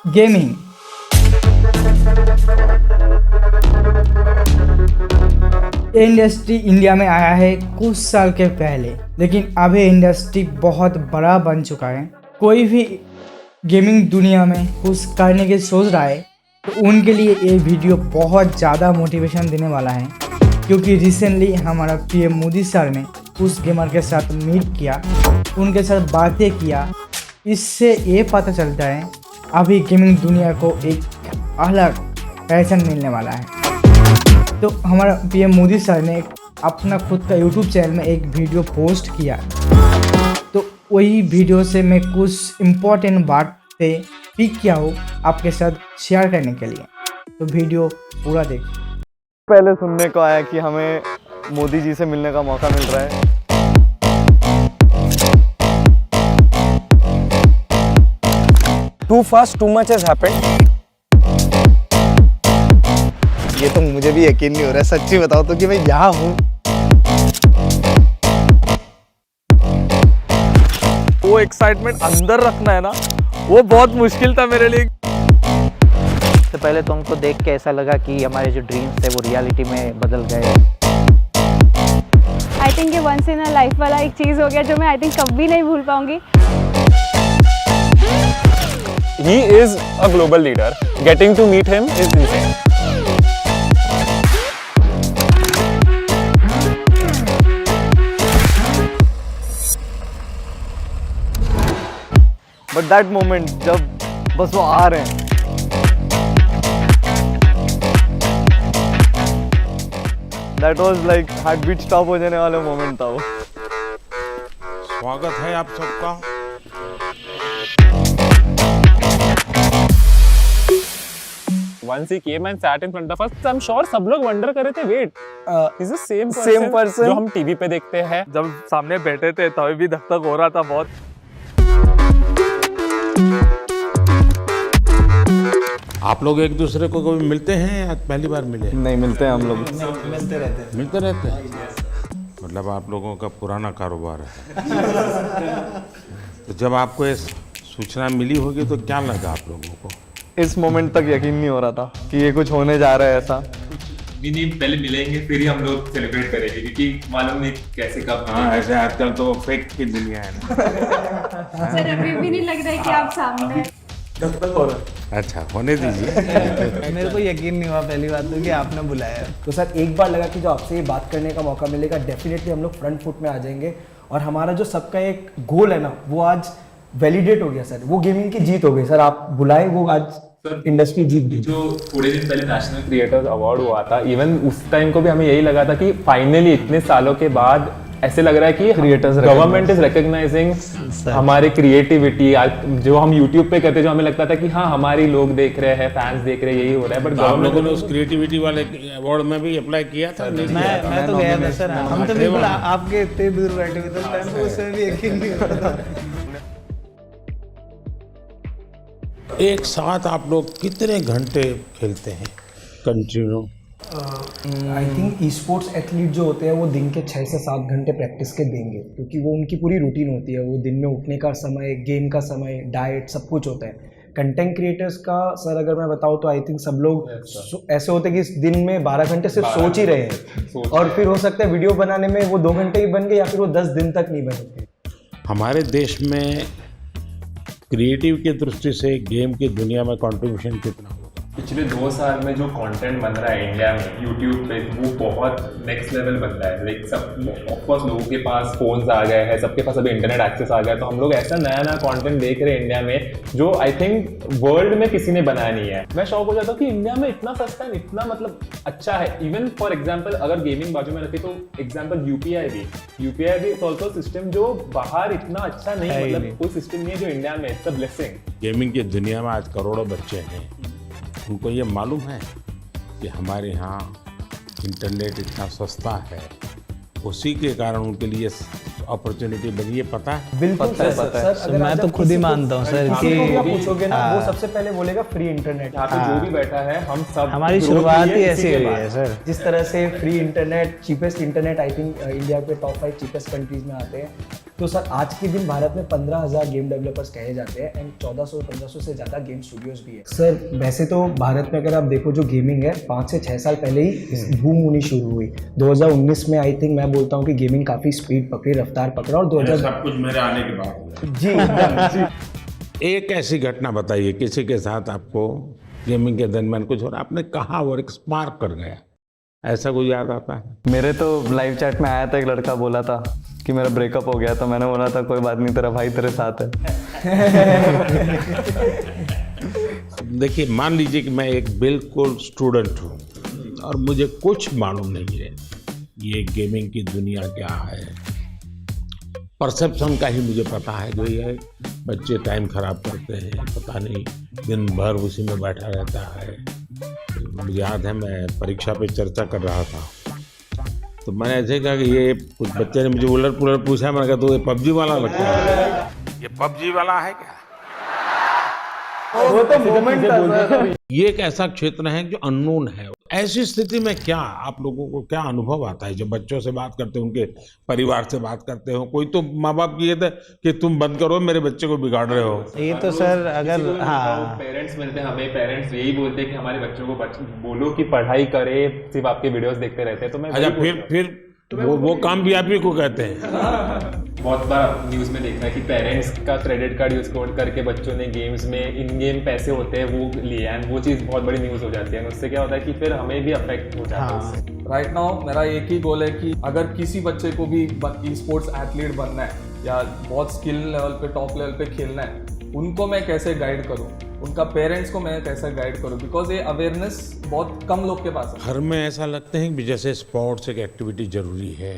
Gaming. ये industry India में आया है कुछ साल के पहले, लेकिन अब ये इंडस्ट्री बहुत बड़ा बन चुका है। कोई भी गेमिंग दुनिया में कुछ करने की सोच रहा है तो उनके लिए ये वीडियो बहुत ज़्यादा मोटिवेशन देने वाला है, क्योंकि रिसेंटली हमारा पीएम मोदी सर ने उस गेमर के साथ मीट किया, उनके साथ बातें किया। इससे ये पता चलता है अभी गेमिंग दुनिया को एक अलग पैशन मिलने वाला है। तो हमारा पीएम मोदी सर ने अपना खुद का यूट्यूब चैनल में एक वीडियो पोस्ट किया, तो वही वीडियो से मैं कुछ इम्पोर्टेंट बातें पिक किया हूँ आपके साथ शेयर करने के लिए। तो वीडियो पूरा देखिए। पहले सुनने को आया कि हमें मोदी जी से मिलने का मौका मिल रहा है। Too fast, too much has happened. ये तो मुझे भी यकीन नहीं हो रहा है, सच्ची बताओ तो कि मैं यहाँ हूँ। वो एक्साइटमेंट अंदर रखना है ना, वो बहुत मुश्किल था मेरे लिए। तो पहले तो हमको देख के ऐसा लगा कि हमारे जो ड्रीम्स थे वो रियलिटी में बदल गए। आई थिंक ये वंस इन अ लाइफ वाला एक चीज़ हो गया जो मैं आई थिंक कभी नहीं भूल पाऊंगी। He is a global leader. Getting to meet him is insane. But that moment जब बस वो आ रहे हैं, that was like heartbeat stop हो जाने वाला मोमेंट था वो। स्वागत है आप सबका। Once he came and sat in front of us, I'm sure सब लोग wonder कर रहे थे, wait, is the same person जो हम टीवी पे देखते हैं। जब सामने बैठे थे तभी भी धक धक हो रहा था बहुत। आप लोग एक दूसरे को कभी मिलते हैं या पहली बार मिले? नहीं मिलते हैं हम लोग। मिलते रहते हैं। मतलब आप लोगों का पुराना कारोबार है। तो जब आपको ये सूचना मिली होगी तो क्या लगा आप लोगों को? इस मोमेंट तक यकीन नहीं हो रहा था कि ये कुछ होने जा रहा है ऐसा। नहीं, पहले मिलेंगे फिर ही हम लोग सेलिब्रेट करेंगे, क्योंकि मालूम नहीं कैसे कब। हाँ, ऐसे आजकल तो फेक की दुनिया है ना। सर अभी भी नहीं लग रहा है कि आप सामने हैं। अच्छा, होने दीजिए। मेरे को यकीन नहीं हुआ पहली बात तो कि आपने बुलाया। तो सर एक बार लगा कि जो आपसे ये बात करने का मौका मिलेगा डेफिनेटली हम लोग फ्रंट फुट में आ जाएंगे, और हमारा जो सबका एक गोल है ना वो आज वैलिडेट हो गया सर। वो गेमिंग की जीत हो गई सर, आप बुलाए वो आज इंडस्ट्री जीत गई। जो थोड़े दिन पहले नेशनल क्रिएटर्स अवार्ड हुआ था, इवन उस टाइम को भी हमें यही लगा था कि फाइनली इतने सालों के बाद ऐसे लग रहा है कि गवर्नमेंट इज रिकॉग्नाइजिंग हमारी क्रिएटिविटी। जो हम यूट्यूब पे करते, जो हमें लगता था कि हाँ हमारी लोग देख रहे हैं, फैंस देख रहे हैं, यही हो रहा है। बट आप लोगों ने उस क्रिएटिविटी वाले अवार्ड में भी अप्लाई किया था? मैं तो गया था सर। हम तो बिल्कुल आपके इतने दूर बैठे हुए थे उस टाइम पे, उसमें भी यकीन नहीं हो रहा था। एक साथ आप लोग कितने घंटे खेलते हैं continue? I think e sports athlete जो होते हैं वो दिन के 6 से 7 घंटे प्रैक्टिस के देंगे, क्योंकि वो उनकी पूरी रूटीन होती है। वो दिन में उठने का समय, गेम का समय, डाइट, सब कुछ होता है। कंटेंट क्रिएटर्स का सर अगर मैं बताऊँ तो आई थिंक सब लोग ऐसे होते हैं कि दिन में 12 घंटे सिर्फ सोच ही रहे हैं, और फिर हो सकता है वीडियो बनाने में वो 2 घंटे ही बन गए या फिर वो 10 दिन तक नहीं बने। हमारे देश में क्रिएटिव की दृष्टि से गेम की दुनिया में कंट्रीब्यूशन कितना होगा? पिछले 2 साल में जो कंटेंट बन रहा है इंडिया में यूट्यूब पे, वो बहुत नेक्स्ट लेवल बन रहा है। लाइक सब ऑफकोर्स लोगों के पास फोन्स आ गए हैं, सबके पास अभी इंटरनेट एक्सेस आ गया, तो हम लोग ऐसा नया नया कंटेंट देख रहे हैं इंडिया में जो आई थिंक वर्ल्ड में किसी ने बनाया नहीं है। मैं शॉक हो जाता हूँ कि इंडिया में इतना सस्ता है, इतना मतलब अच्छा है। इवन फॉर एग्जाम्पल अगर गेमिंग बाजू में रखे तो एग्जाम्पल यूपीआई भी इट्स ऑल्सो सिस्टम जो बाहर इतना अच्छा नहीं, मतलब कोई सिस्टम नहीं है जो इंडिया में। It's a blessing. गेमिंग की दुनिया में आज करोड़ों बच्चे हैं, उनको ये मालूम है कि हमारे यहाँ इंटरनेट इतना सस्ता है, उसी के कारण उनके लिए अपॉर्चुनिटी बनी है। पता है? बिल्कुल सर, सर मैं तो खुद ही मानता हूँ सर कि पूछोगे ना वो सबसे पहले बोलेगा फ्री इंटरनेट। यहाँ पे जो भी बैठा है हम सब, हमारी शुरुआत ही ऐसी हुई है सर। जिस तरह से free internet, cheapest internet I think India के टॉप 5 चीपेस्ट कंट्रीज में आते हैं। तो सर आज के दिन भारत में 15,000 गेम डेवलपर्स कहे जाते हैं एंड 1400-1500 से ज़्यादा गेम स्टूडियोज भी है। सर वैसे तो भारत में अगर आप देखो जो गेमिंग है 5 से 6 साल पहले ही बूम होनी शुरू हुई। 2019 में आई थिंक मैं बोलता हूँ कि गेमिंग काफ़ी स्पीड पकड़ी, रफ्तार पकड़ा, और 2000 सब कुछ मेरे आने के बाद जी जी। एक ऐसी घटना बताइए किसी के साथ आपको गेमिंग के दरमियान कुछ हो रहा, आपने कहा और एक स्पार्क कर गया, ऐसा कुछ याद आता है? मेरे तो लाइव चैट में आया था, एक लड़का बोला था कि मेरा ब्रेकअप हो गया, तो मैंने बोला था कोई बात नहीं, तेरा भाई तेरे साथ है। देखिए मान लीजिए कि मैं एक बिल्कुल स्टूडेंट हूँ और मुझे कुछ मालूम नहीं है ये गेमिंग की दुनिया क्या है, परसेप्शन का ही मुझे पता है जो ये बच्चे टाइम खराब करते हैं, पता नहीं दिन भर उसी में बैठा रहता है। मुझे याद है मैं परीक्षा पे चर्चा कर रहा था तो मैंने ऐसे कहा कि ये कुछ बच्चे ने मुझे उलट पुलट पूछा, मैंने कहा तो ये पबजी वाला लगता है, ये पबजी वाला है क्या? वो तो मोमेंट था। ये एक ऐसा क्षेत्र है जो अननोन है। ऐसी स्थिति में क्या आप लोगों को क्या अनुभव आता है जब बच्चों से बात करते हो, उनके परिवार से बात करते हो? कोई तो माँ बाप ये था कि तुम बंद करो, मेरे बच्चे को बिगाड़ रहे हो। ये तो सर अगर पेरेंट्स मिलते हैं हमें, पेरेंट्स यही बोलते हैं कि हमारे बच्चों को बोलो कि पढ़ाई करे, सिर्फ आपके वीडियोस देखते रहते हैं। तो मैं अच्छा फिर वो काम भी आप ही को कहते हैं। बहुत बार न्यूज़ में देखा है कि पेरेंट्स का क्रेडिट कार्ड यूज करके बच्चों ने गेम्स में इन गेम पैसे होते हैं वो लिए, एंड वो चीज़ बहुत बड़ी न्यूज़ हो जाती है। उससे क्या होता है कि फिर हमें भी अफेक्ट हो जाता है उससे। राइट नाउ मेरा एक ही गोल है कि अगर किसी बच्चे को भी ई स्पोर्ट्स एथलीट बनना है या बहुत स्किल लेवल पे टॉप लेवल पे खेलना है, उनको मैं कैसे गाइड करूँ, उनका पेरेंट्स को मैं कैसे गाइड करूँ, बिकॉज ये अवेयरनेस बहुत कम लोग के पास है। घर में ऐसा लगता है कि जैसे स्पोर्ट्स एक एक्टिविटी जरूरी है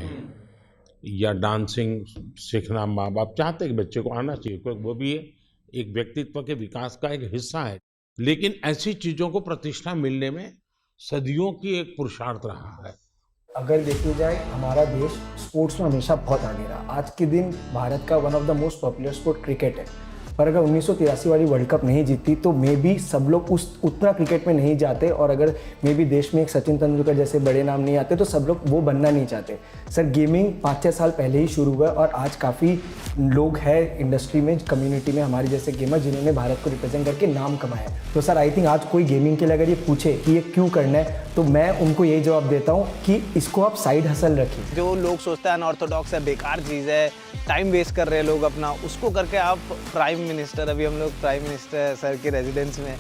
या डांसिंग सीखना माँ बाप चाहते हैं कि बच्चे को आना चाहिए, क्योंकि वो भी एक व्यक्तित्व के विकास का एक हिस्सा है। लेकिन ऐसी चीज़ों को प्रतिष्ठा मिलने में सदियों की एक पुरुषार्थ रहा है। अगर देखी जाए हमारा देश स्पोर्ट्स में हमेशा बहुत आगे रहा। आज के दिन भारत का one of the most popular sport cricket है, पर अगर 1983 वाली वर्ल्ड कप नहीं जीती तो मे बी सब लोग उतना क्रिकेट में नहीं जाते, और अगर मे बी देश में एक सचिन तेंदुलकर जैसे बड़े नाम नहीं आते तो सब लोग वो बनना नहीं चाहते। सर गेमिंग 5-6 साल पहले ही शुरू हुआ और आज काफ़ी लोग हैं इंडस्ट्री में, कम्युनिटी में हमारे जैसे गेमर जिन्होंने भारत को रिप्रेजेंट करके नाम कमाया। तो सर आई थिंक आज कोई गेमिंग के लिए अगर ये पूछे कि ये क्यों करना है तो मैं उनको यही जवाब देता हूँ कि इसको आप साइड हसल रखिए। जो लोग सोचते हैं अनऑर्थोडॉक्स है, बेकार चीज़ है, टाइम वेस्ट कर रहे हैं लोग अपना, उसको करके आप प्राइम मिनिस्टर, अभी हम लोग प्राइम मिनिस्टर सर के रेजिडेंस में,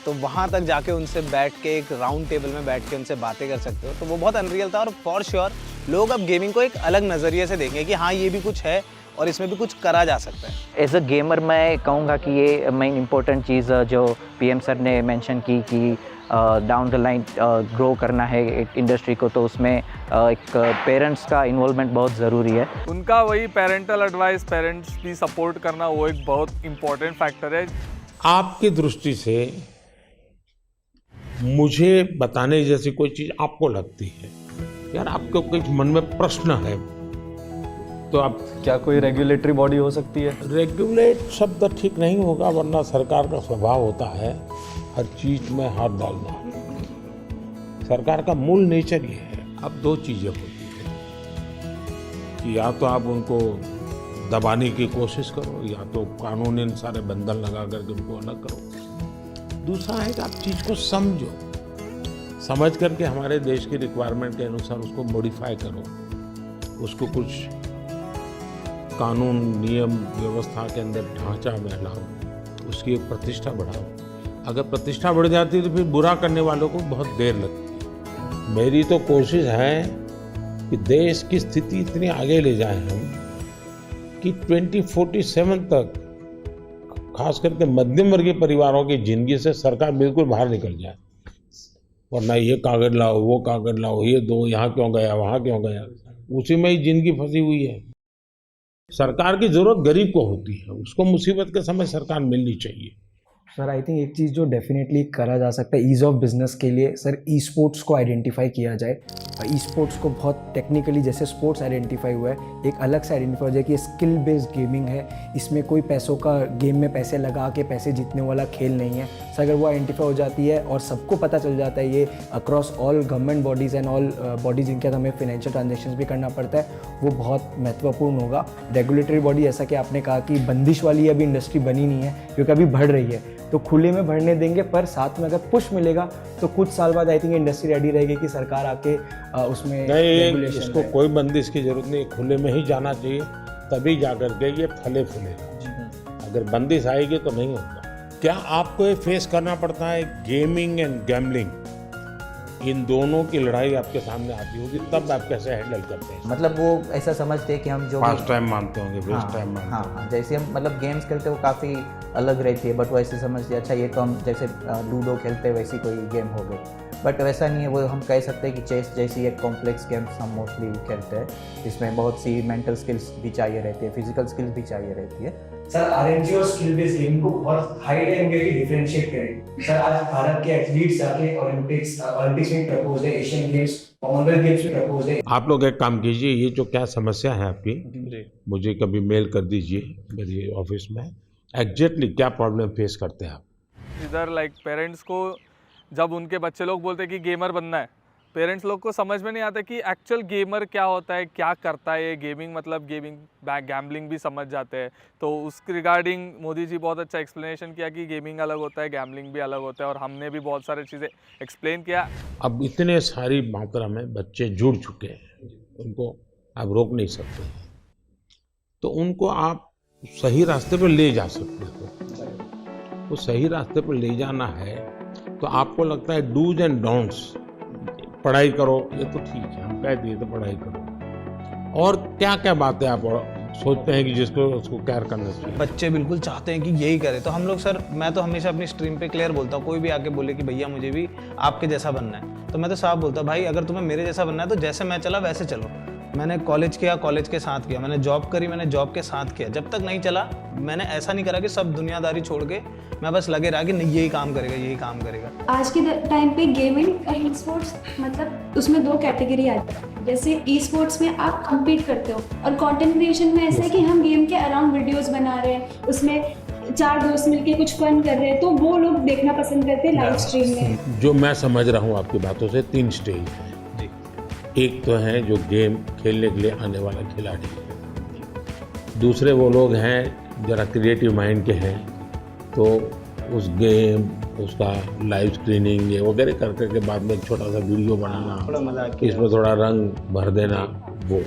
तो वहाँ तक जाके उनसे बैठ के एक राउंड टेबल में बैठ के उनसे बातें कर सकते हो, तो वो बहुत अनरियल था। और फॉर श्योर लोग अब गेमिंग को एक अलग नज़रिए से देखेंगे कि हाँ ये भी कुछ है और इसमें भी कुछ करा जा सकता है। एज अ गेमर मैं कहूँगा कि ये मेन इम्पोर्टेंट चीज़ जो पीएम सर ने मेंशन की कि डाउन द लाइन ग्रो करना है एक इंडस्ट्री को, तो उसमें एक पेरेंट्स का इन्वॉल्वमेंट बहुत ज़रूरी है। उनका वही पेरेंटल एडवाइस, पेरेंट्स की सपोर्ट करना, वो एक बहुत इम्पोर्टेंट फैक्टर है। आपकी दृष्टि से मुझे बताने जैसी कोई चीज़ आपको लगती है, यार आपको कुछ मन में प्रश्न है, तो आप क्या कोई रेगुलेटरी बॉडी हो सकती है? रेगुलेट शब्द ठीक नहीं होगा, वरना सरकार का स्वभाव होता है हर चीज में हाथ डालना। सरकार का मूल नेचर ये है। अब दो चीजें होती है कि या तो आप उनको दबाने की कोशिश करो या तो कानूनी सारे बंधन लगा करके उनको अलग करो। दूसरा है कि आप चीज को समझो, समझ करके हमारे देश की रिक्वायरमेंट के अनुसार उसको मॉडिफाई करो, उसको कुछ कानून नियम व्यवस्था के अंदर ढांचा में लाओ, उसकी एक प्रतिष्ठा बढ़ाओ। अगर प्रतिष्ठा बढ़ जाती है तो फिर बुरा करने वालों को बहुत देर लगती है। मेरी तो कोशिश है कि देश की स्थिति इतनी आगे ले जाएं हम कि 2047 तक खास करके मध्यम वर्गीय परिवारों की जिंदगी से सरकार बिल्कुल बाहर निकल जाए, वरना ये कागज लाओ, वो कागज लाओ, ये दो, यहाँ क्यों गया, वहाँ क्यों गया, उसी में ही जिंदगी फंसी हुई है। सरकार की जरूरत गरीब को होती है, उसको मुसीबत के समय सरकार मिलनी चाहिए। सर आई थिंक एक चीज़ जो डेफिनेटली करा जा सकता है ईज़ ऑफ बिजनेस के लिए, सर ई स्पोर्ट्स को आइडेंटिफाई किया जाए। ई स्पोर्ट्स को बहुत टेक्निकली जैसे स्पोर्ट्स आइडेंटिफाई हुआ है, एक अलग से आइडेंटिफाई हो जाए कि स्किल बेस्ड गेमिंग है, इसमें कोई पैसों का गेम में पैसे लगा के पैसे जीतने वाला खेल नहीं है। सो अगर वो आइडेंटिफाई हो जाती है और सबको पता चल जाता है ये across all government bodies and all bodies जिनके साथ हमें फाइनेंशियल ट्रांजेक्शन्स भी करना पड़ता है, वो बहुत महत्वपूर्ण होगा। रेगुलेटरी बॉडी, जैसा कि आपने कहा कि बंदिश वाली अभी इंडस्ट्री बनी नहीं है क्योंकि अभी बढ़ रही है, तो खुले में बढ़ने देंगे, पर साथ में अगर पुश मिलेगा तो कुछ साल बाद आई थिंक इंडस्ट्री रेडी रहेगी कि सरकार आके उसमें नहीं, इसको कोई बंदिश की जरूरत नहीं, खुले में ही जाना चाहिए, तभी जाकर के ये फले फूलेगा। अगर बंदिश आएगी तो नहीं होगा। क्या आपको ये फेस करना पड़ता है गेमिंग एंड गैम्बलिंग, इन दोनों की लड़ाई आपके सामने आती होगी, तब आप कैसे हैंडल करते हैं? मतलब वो ऐसा समझते हैं कि हम जो फास्ट टाइम मानते होंगे, वेस्ट टाइम मानते होंगे। हाँ, जैसे हम मतलब गेम्स खेलते हैं वो काफ़ी अलग रहती है, बट वो ऐसे समझते हैं अच्छा ये तो हम जैसे लूडो खेलते हैं वैसी कोई गेम हो गई, बट वैसा नहीं है। वो हम कह सकते हैं कि चेस जैसी एक कॉम्प्लेक्स गेम्स हम मोस्टली खेलते हैं, जिसमें बहुत सी मेंटल स्किल्स भी चाहिए रहती है, फिजिकल स्किल्स भी चाहिए रहती है। सर आरएनजी और स्किल बेस्ड गेम को बहुत हाई लेवल की डिफरेंशिएट करें। सर आज भारत के एथलीट्स जाके ओलंपिक्स में प्रपोज है, एशियन गेम्स, कॉमनवेल्थ गेम्स में प्रपोज है। आप लोग एक काम कीजिए, ये जो क्या समस्या है आपकी, मुझे कभी मेल कर दीजिए मेरे ऑफिस में, एग्जैक्टली क्या प्रॉब्लम फेस करते हैं आप। इधर लाइक पेरेंट्स को जब उनके बच्चे लोग बोलते हैं कि गेमर बनना है, पेरेंट्स लोग को समझ में नहीं आता कि एक्चुअल गेमर क्या होता है, क्या करता है। गेमिंग मतलब गेमिंग, गैम्बलिंग भी समझ जाते हैं। तो उसके रिगार्डिंग मोदी जी बहुत अच्छा एक्सप्लेनेशन किया कि गेमिंग अलग होता है, गैम्बलिंग भी अलग होता है, और हमने भी बहुत सारी चीज़ें एक्सप्लेन किया। अब इतने सारी मात्रा में बच्चे जुड़ चुके हैं, उनको आप रोक नहीं सकते, तो उनको आप सही रास्ते पर ले जा सकते हो। वो सही रास्ते पर ले जाना है तो आपको लगता है डूज एंड डोंट्स, पढ़ाई करो, ये तो ठीक है, हम कह दिए तो पढ़ाई करो, और क्या क्या बातें आप सोचते हैं कि जिसको उसको केयर करना चाहिए। बच्चे बिल्कुल चाहते हैं कि यही करे, तो हम लोग सर, मैं तो हमेशा अपनी स्ट्रीम पे क्लियर बोलता हूँ, कोई भी आके बोले कि भैया मुझे भी आपके जैसा बनना है, तो मैं तो साफ बोलता हूँ भाई अगर तुम्हें मेरे जैसा बनना है तो जैसे मैं चला वैसे चलो। मैंने कॉलेज किया, कॉलेज के साथ किया, मैंने जॉब करी, मैंने जॉब के साथ किया। जब तक नहीं चला मैंने ऐसा नहीं करा कि सब दुनियादारी छोड़ के मैं बस लगे रहा कि नहीं यही काम करेगा, यही काम करेगा। आज के टाइम पे गेमिंग और स्पोर्ट्स मतलब उसमें दो कैटेगरी आती है। जैसे ई स्पोर्ट्स में आप कम्पीट करते हो, और कंटेंट क्रिएशन में ऐसा है कि हम गेम के अराउंड वीडियोस बना रहे हैं, उसमें 4 दोस्त मिलके कुछ फन कर रहे हैं, तो वो लोग देखना पसंद करते हैं लाइव स्ट्रीम में। जो मैं समझ रहा हूँ आपकी बातों से 3 स्टेज है। एक तो है जो गेम खेलने के लिए आने वाला खिलाड़ी, दूसरे वो लोग हैं जरा क्रिएटिव माइंड के हैं, तो उस गेम उसका लाइव स्क्रीनिंग ये वगैरह करके के बाद में एक छोटा सा वीडियो बनाना, इसमें थोड़ा रंग भर देना वो।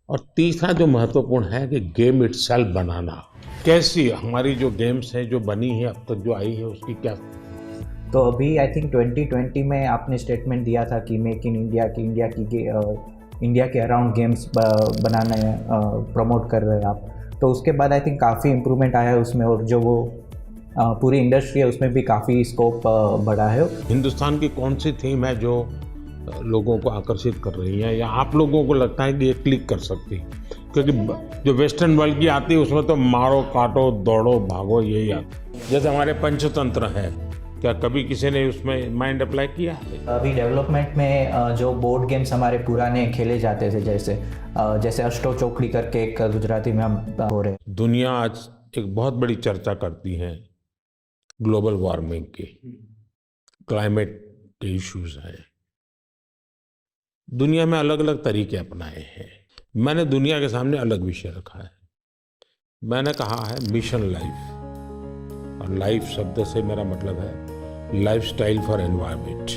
और तीसरा जो महत्वपूर्ण है कि गेम इटसेल्फ बनाना। कैसी हमारी जो गेम्स है जो बनी है अब तक जो आई है उसकी क्या? तो अभी आई थिंक 2020 में आपने स्टेटमेंट दिया था कि मेक इन इंडिया, की इंडिया के अराउंड गेम्स बनाने प्रमोट कर रहे हैं आप। तो उसके बाद आई थिंक काफ़ी इम्प्रूवमेंट आया है उसमें, और जो वो पूरी इंडस्ट्री है उसमें भी काफ़ी स्कोप बढ़ा है। हिंदुस्तान की कौन सी थीम है जो लोगों को आकर्षित कर रही है, या आप लोगों को लगता है कि ये क्लिक कर सकती है? क्योंकि जो वेस्टर्न वर्ल्ड की आती है उसमें तो मारो काटो दौड़ो भागो यही आता। जैसे हमारे पंचतंत्र है, क्या कभी किसी ने उसमें माइंड अप्लाई किया? अभी डेवलपमेंट में जो बोर्ड गेम्स हमारे पुराने खेले जाते थे, जैसे अष्टो चौकड़ी करके एक गुजराती में हम हो रहे। दुनिया आज एक बहुत बड़ी चर्चा करती है ग्लोबल वार्मिंग की, क्लाइमेट के इश्यूज हैं। दुनिया में अलग अलग तरीके अपनाए हैं। मैंने दुनिया के सामने अलग विषय रखा है। मैंने कहा है मिशन लाइफ, और लाइफ शब्द से मेरा मतलब है लाइफस्टाइल फॉर एनवायरनमेंट।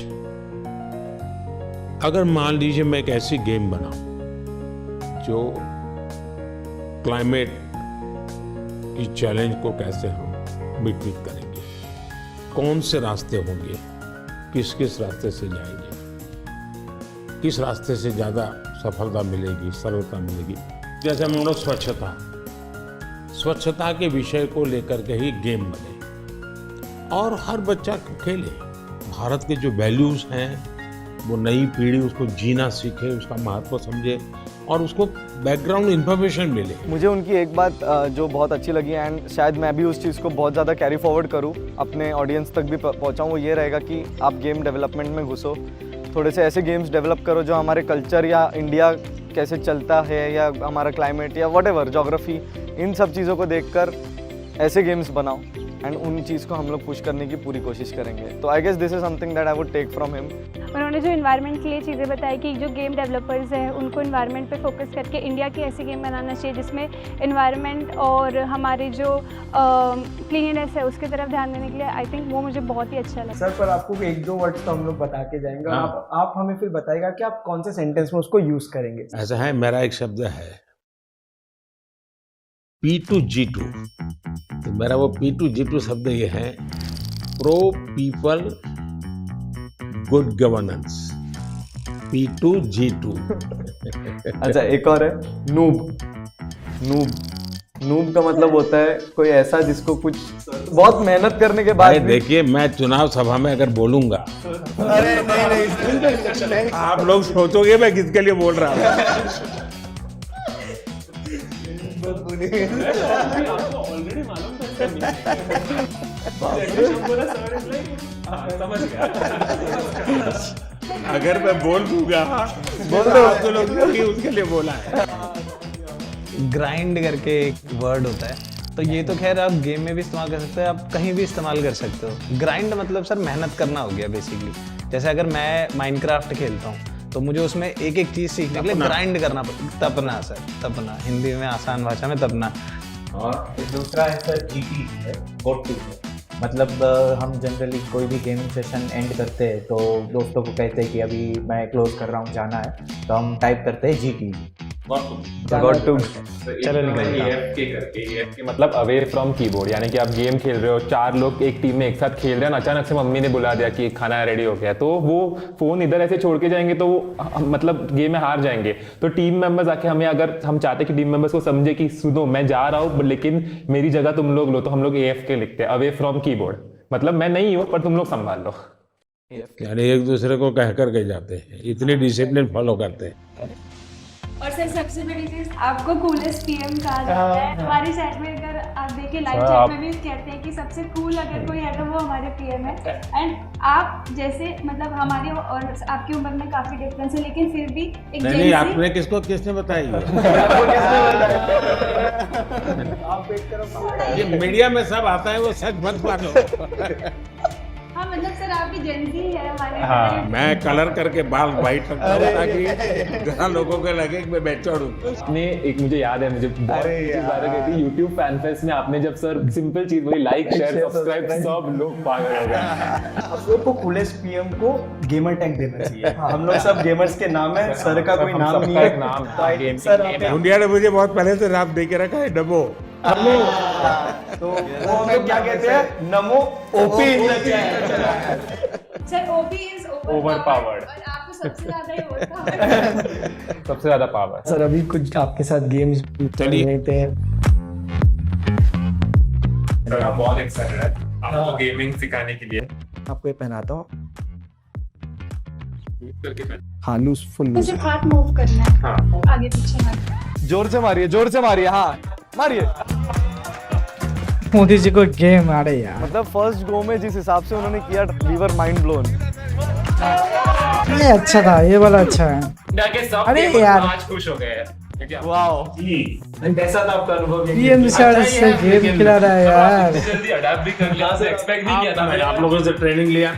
अगर मान लीजिए मैं एक ऐसी गेम बनाऊं जो क्लाइमेट की चैलेंज को कैसे हम मिट करेंगे, कौन से रास्ते होंगे, किस किस रास्ते से जाएंगे, किस रास्ते से ज़्यादा सफलता मिलेगी, सरलता मिलेगी। जैसे हम लोग स्वच्छता के विषय को लेकर के ही गेम बने और हर बच्चा खेले। भारत के जो वैल्यूज़ हैं वो नई पीढ़ी उसको जीना सीखे, उसका महत्व समझे और उसको बैकग्राउंड इन्फॉर्मेशन मिले। मुझे उनकी एक बात जो बहुत अच्छी लगी, एंड शायद मैं भी उस चीज़ को बहुत ज़्यादा कैरी फॉरवर्ड करूँ, अपने ऑडियंस तक भी पहुँचाऊँ, वो ये रहेगा कि आप गेम डेवलपमेंट में घुसो, थोड़े से ऐसे गेम्स डेवलप करो जो हमारे कल्चर या इंडिया कैसे चलता है या हमारा क्लाइमेट या व्हाटएवर ज्योग्राफी, इन सब चीज़ों को देखकर ऐसे गेम्स बनाओ एंड उन चीज़ को हम लोग पुश करने की पूरी कोशिश करेंगे। तो I guess this is something that I would take from him. उन्होंने जो इन्वायरमेंट के लिए चीज़ें बताई कि जो गेम डेवलपर्स हैं उनको इन्वायरमेंट पे फोकस करके इंडिया की ऐसी गेम बनाना चाहिए जिसमें इन्वायरमेंट और हमारी जो क्लीननेस है उसकी तरफ ध्यान देने के लिए, आई थिंक वो मुझे बहुत ही अच्छा लगा। सर पर आपको एक दो वर्ड्स तो हम लोग बता के जाएंगे, आप हमें फिर बताएगा कि आप कौन से सेंटेंस में उसको यूज करेंगे। ऐसा है, मेरा एक शब्द है P2G2। तो मेरा वो P2G2 शब्द ये है, pro people good governance. P2G2। अच्छा, एक और है नूब। नूब का मतलब होता है कोई ऐसा जिसको कुछ बहुत मेहनत करने के बाद देखिए, मैं चुनाव सभा में अगर बोलूंगा, अरे नहीं, आप लोग सोचोगे मैं किसके लिए बोल रहा हूँ। अगर मैं बोल दूंगा तो आप तो लोग उसके लिए बोला है। ग्राइंड करके एक वर्ड होता है, तो ये तो खैर आप गेम में भी इस्तेमाल कर सकते हो, आप कहीं भी इस्तेमाल कर सकते हो। ग्राइंड मतलब सर मेहनत करना हो गया बेसिकली। जैसे अगर मैं माइनक्राफ्ट खेलता हूँ तो मुझे उसमें एक एक चीज़ सीखने के लिए ग्राइंड करना पड़ता। तपना सर, तपना, हिंदी में आसान भाषा में तपना। और दूसरा है सर GT है, गॉट टू है। मतलब हम जनरली कोई भी गेमिंग सेशन एंड करते हैं तो दोस्तों को कहते हैं कि अभी मैं क्लोज कर रहा हूँ, जाना है, तो हम टाइप करते हैं GT, गॉट टू। चलो निकलिए। AFK करके, AFK मतलब अवे फ्रॉम कीबोर्ड, यानी कि आप गेम खेल रहे हो, 4 लोग एक टीम में एक साथ खेल रहे हैं, अचानक से मम्मी ने बुला दिया कि खाना रेडी हो गया, तो वो फोन इधर ऐसे छोड़ के जाएंगे तो वो मतलब गेम में हार जाएंगे। तो टीम मेंबर्स आके हमें, अगर हम चाहते हैं कि टीम मेंबर्स को समझे कि सुनो मैं जा रहा हूँ लेकिन मेरी जगह तुम लोग लो, तो हम लोग AFK लिखते हैं, अवे फ्रॉम कीबोर्ड। मतलब मैं नहीं हूँ पर तुम लोग संभाल लो। यानी एक दूसरे को कह कर के जाते हैं, इतनी डिसिप्लिन फॉलो करते हैं। और सर सबसे बड़ी चीज, आपको कूलेस्ट पीएम कहा जाता है हमारी साइड में। अगर आप देखिए लाइव चैट में भी कहते हैं कि सबसे कूल अगर कोई है तो वो हमारे पीएम है। एंड आप जैसे मतलब हमारी और आपकी उम्र में काफी डिफरेंस है, लेकिन फिर भी एक नहीं, आपने किसने बताई ये मीडिया में सब आता है, वो सच मत मानो। हाँ मतलब सर आपकी जेंजी है हमारे। हाँ, मैं कलर करके बाल वाइट रखता हूँ ताकि जहाँ लोगों को लगे कि मैं बैचौड़ हूँ। आपने एक, मुझे याद है, मुझे बहुत अच्छी बात है कि YouTube फैन फेस्ट में आपने जब सर सिंपल चीज वही लाइक शेयर सब्सक्राइब, सब लोग पागल हो गए। आप लोग को कूलेस्ट पीएम को गेमर टैग देना चाहिए। हम लोग सब गेमर्स के नाम है, सर का कोई नाम नहीं है। नाम सर इंडिया ने मुझे बहुत पहले से नाम दे के रखा है, डबो। तो वो हम लोग क्या कहते हैं, नमो OP. Sir OP is Overpowered। और आपको सबसे ज्यादा ही overpowered। सबसे ज्यादा पावर। सर अभी कुछ आपके साथ गेम्स चलिए थे। हम बहुत एक्साइटेड है आपको गेमिंग सिखाने के लिए। आपको ये पहनाता हूँ। हाँ, लूज, फुल तो लूज। सिर्फ हाथ मूव करना है। हाँ। आगे पीछे हाथ। जोर से मारिए, जोर से मारिए, हाँ मारिए। मोदी जी को गेम आ रही यार। मतलब फर्स्ट गो में जिस हिसाब से उन्होंने किया, वी वर माइंड ब्लोन। ये अच्छा था, ये वाला अच्छा है। अरे यार, आज खुश हो गए। वाओ, कैसा था आपका अनुभव? पीएम सर से गेम खिला रहा है यार। जल्दी अडैप्ट भी कर लिया, एक्सपेक्ट नहीं किया था मैंने। आप लोगों से ट्रेनिंग लिया।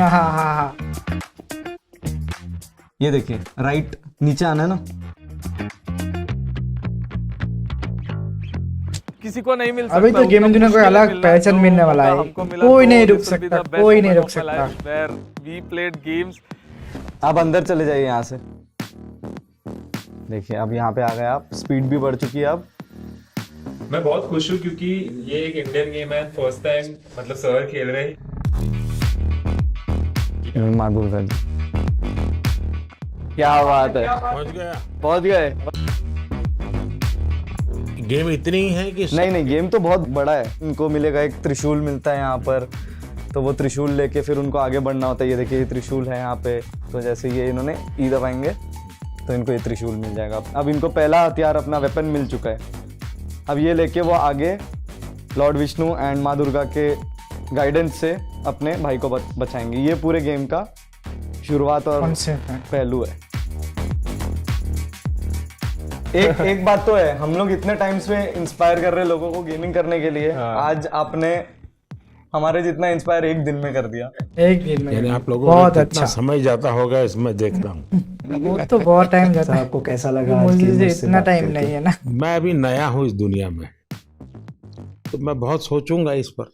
हाँ। ये देखिए राइट नीचे आना है ना। किसी को नहीं मिल सकता। अभी तो गेमिंग दुनिया को अलग पहचान मिलने वाला है। कोई नहीं रुक सकता, कोई नहीं रुक सकता। We played games. आप अंदर चले जाइए यहाँ से। देखिए अब यहाँ पे आ गए आप, स्पीड भी बढ़ चुकी है अब। मैं बहुत खुश हूँ क्योंकि ये एक इंडियन गेम है, फर्स्ट टाइम मतलब सर खेल रहे हैं। माधुर जी, क्या बात है, पहुंच गए। गेम इतनी ही है कि नहीं, गेम तो बहुत बड़ा है। इनको मिलेगा एक त्रिशूल मिलता है यहाँ पर, तो वो त्रिशूल लेके फिर उनको आगे बढ़ना होता है। ये देखिए ये त्रिशूल है यहाँ पे, तो जैसे ये इन्होंने ई दबाएंगे तो इनको ये त्रिशूल मिल जाएगा। अब इनको पहला हथियार अपना वेपन मिल चुका है। अब ये लेके वो आगे लॉर्ड विष्णु एंड माँ दुर्गा के गाइडेंस से अपने भाई को बचाएंगे। ये पूरे गेम का शुरुआत और कॉन्सेप्ट है। पहलू है। एक बात तो है, हम लोग इतने टाइम से इंस्पायर कर रहे हैं लोगों को गेमिंग करने के लिए। आज आपने हमारे जितना इंस्पायर एक दिन में कर दिया। एक दिन में यानी आप लोगों बहुत को कितना अच्छा। समय जाता होगा इसमें देखता हूँ। वो तो बहुत टाइम जाता है, आपको कैसा लगा आज मुझे गेमर्स से से इतना बात टाइम करके? नहीं है ना। मैं अभी नया हूँ इस दुनिया में, तो मैं बहुत सोचूंगा इस पर।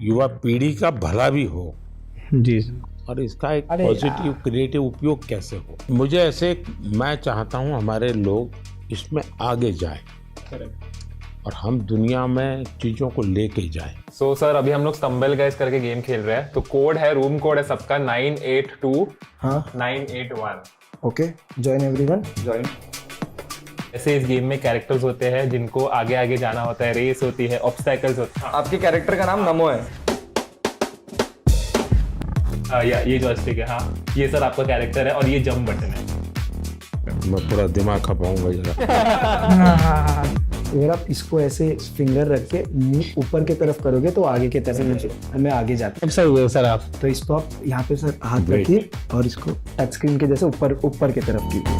युवा पीढ़ी का भला भी हो जी और इसका एक अरे पॉजिटिव क्रिएटिव उपयोग कैसे हो। मुझे ऐसे, मैं चाहता हूँ हमारे लोग इसमें आगे जाए और हम दुनिया में चीजों को लेके जाए। सो सर अभी हम लोग स्टम्बल गाइस करके गेम खेल रहे हैं, तो कोड है, रूम कोड है सबका 982981। Okay, join everyone. ज्वाइन। ऐसे इस गेम में कैरेक्टर्स होते हैं जिनको आगे आगे जाना होता है, रेस होती है, ऑब्स्टैकल्स होते हैं। आपके कैरेक्टर का नाम नमो है। या ये जॉयस्टिक है, हाँ ये सर आपका कैरेक्टर है और ये जंप बटन है। मैं पूरा दिमाग खपाऊंगा जरा। हाँ, अगर आप इसको ऐसे फिंगर रख के मुंह ऊपर की तरफ करोगे तो आगे की तरफ हमें आगे जाते हैं। सर हुए सर आप। तो इसको आप यहाँ पे सर हाथ रखिए और इसको टच स्क्रीन के जैसे ऊपर की तरफ कीजिए।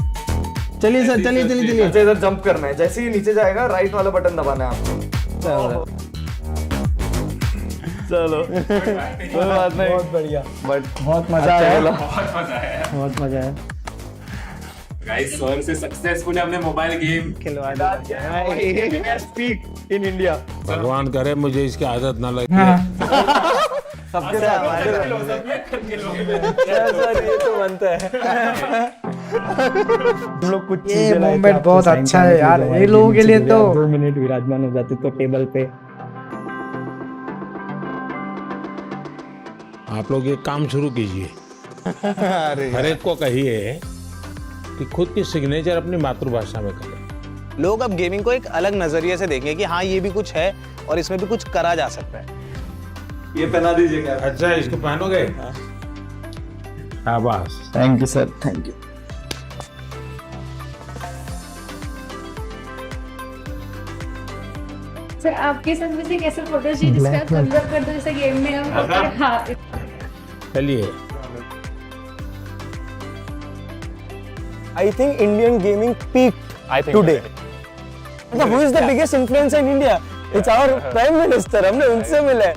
चलिए सर, चलिए चलिए चलिए। अच्छा, इधर जंप करना है। जैसे ही नीचे जाएगा राइट वाला बटन दबाना है आपको। चलो कोई बात नहीं, बहुत बढ़िया, बट बहुत मजा आया, बहुत मजा आया गाइस। सर से सक्सेसफुली हमने मोबाइल गेम खिलवा दिया। Speak in India. भगवान करे मुझे इसकी आदत ना लगे। सबके साथ सर ये तो बनता है। हम लोग कुछ ये चीजें लाए थे मोमेंट आपको बहुत sign अच्छा करने है के यार, लिए। ये लोगों के लिए तो 2 मिनट विराजमान हो जाते तो टेबल पे। आप लोग एक काम शुरू कीजिए, हर एक को कहिए कि खुद की सिग्नेचर अपनी मातृभाषा में करें। लोग अब गेमिंग को एक अलग नजरिए से देखेंगे कि हाँ ये भी कुछ है और इसमें भी कुछ करा जा सकता है। ये पहना दीजिए क्या? अच्छा, इसको पहनोगे? शाबाश। Thank you sir, thank you. Sir आपके साथ वैसे कैसे फोटो चाहिए जिसका thumbs up कर दो जैसे गेम में हम। हाँ चलिए। I think Indian gaming peaked I think today. Who is the biggest influencer in India? It's our Prime Minister. हमने उनसे मिले।